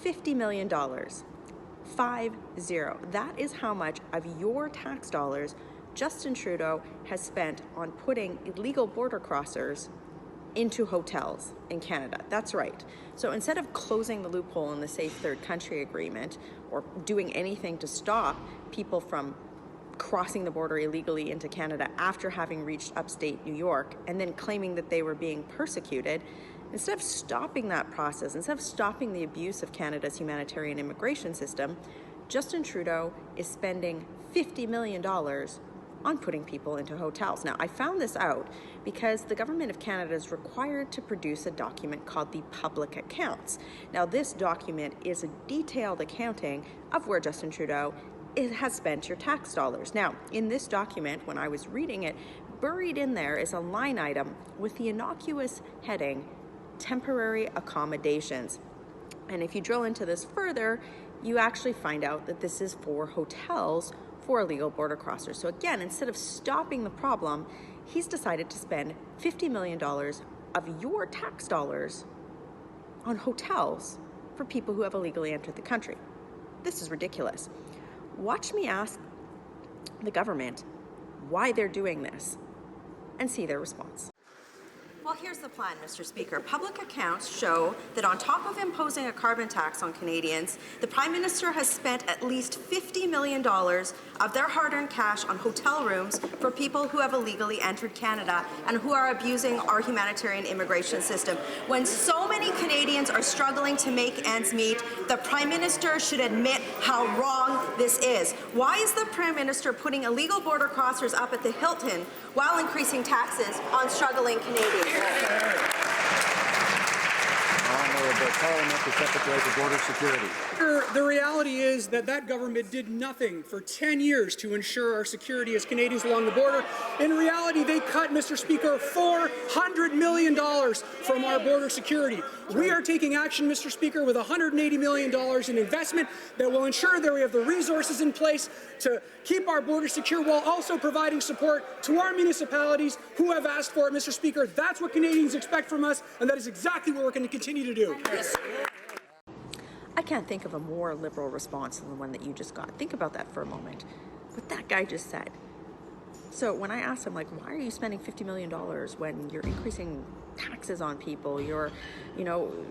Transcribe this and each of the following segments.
$50 million. 50. That is how much of your tax dollars Justin Trudeau has spent on putting illegal border crossers into hotels in Canada. That's right. So instead of closing the loophole in the Safe Third Country Agreement or doing anything to stop people from crossing the border illegally into Canada after having reached upstate New York and then claiming that they were being persecuted, instead of stopping that process, instead of stopping the abuse of Canada's humanitarian immigration system, Justin Trudeau is spending $50 million on putting people into hotels. Now, I found this out because the government of Canada is required to produce a document called the Public Accounts. Now, this document is a detailed accounting of where Justin Trudeau has spent your tax dollars. Now, in this document, when I was reading it, buried in there is a line item with the innocuous heading, temporary accommodations. And if you drill into this further, you actually find out that this is for hotels for illegal border crossers. So again, instead of stopping the problem, he's decided to spend $50 million of your tax dollars on hotels for people who have illegally entered the country. This is ridiculous. Watch me ask the government why they're doing this and see their response. Well, here's the plan, Mr. Speaker. Public accounts show that on top of imposing a carbon tax on Canadians, the Prime Minister has spent at least $50 million of their hard-earned cash on hotel rooms for people who have illegally entered Canada and who are abusing our humanitarian immigration system. When so many Canadians are struggling to make ends meet, the Prime Minister should admit how wrong this is. Why is the Prime Minister putting illegal border crossers up at the Hilton while increasing taxes on struggling Canadians? Honourable Parliamentary Secretary for Border Security. The reality is that government did nothing for 10 years to ensure our security as Canadians along the border. In reality, they cut, Mr. Speaker, $400 million from our border security. We are taking action, Mr. Speaker, with $180 million in investment that will ensure that we have the resources in place to keep our border secure while also providing support to our municipalities who have asked for it, Mr. Speaker. That's what Canadians expect from us, and that is exactly what we're going to continue to do. I can't think of a more liberal response than the one that you just got. Think about that for a moment. What that guy just said. So when I asked him, like, why are you spending $50 million when you're increasing taxes on people,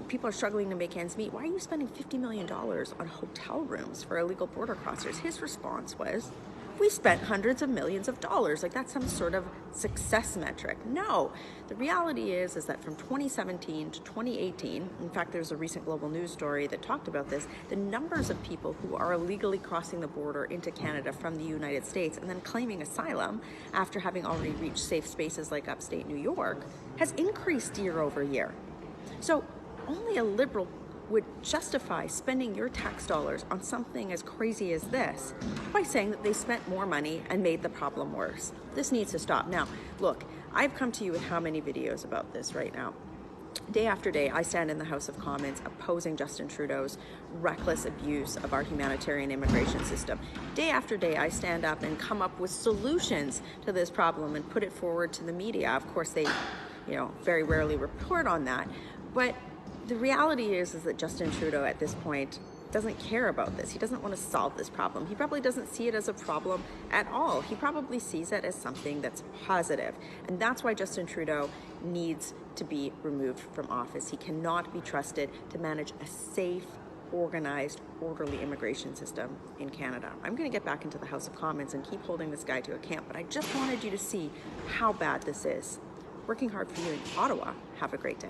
people are struggling to make ends meet, why are you spending $50 million on hotel rooms for illegal border crossers? His response was, we spent hundreds of millions of dollars. Like that's some sort of success metric. No, the reality is that from 2017 to 2018, in fact, there's a recent Global News story that talked about this, the numbers of people who are illegally crossing the border into Canada from the United States and then claiming asylum after having already reached safe spaces like upstate New York has increased year over year. So only a liberal would justify spending your tax dollars on something as crazy as this by saying that they spent more money and made the problem worse. This needs to stop. Now, look, I've come to you with how many videos about this right now? Day after day, I stand in the House of Commons opposing Justin Trudeau's reckless abuse of our humanitarian immigration system. Day after day, I stand up and come up with solutions to this problem and put it forward to the media. Of course, they, very rarely report on that. But the reality is that Justin Trudeau at this point doesn't care about this. He doesn't want to solve this problem. He probably doesn't see it as a problem at all. He probably sees it as something that's positive. And that's why Justin Trudeau needs to be removed from office. He cannot be trusted to manage a safe, organized, orderly immigration system in Canada. I'm going to get back into the House of Commons and keep holding this guy to account, but I just wanted you to see how bad this is. Working hard for you in Ottawa. Have a great day.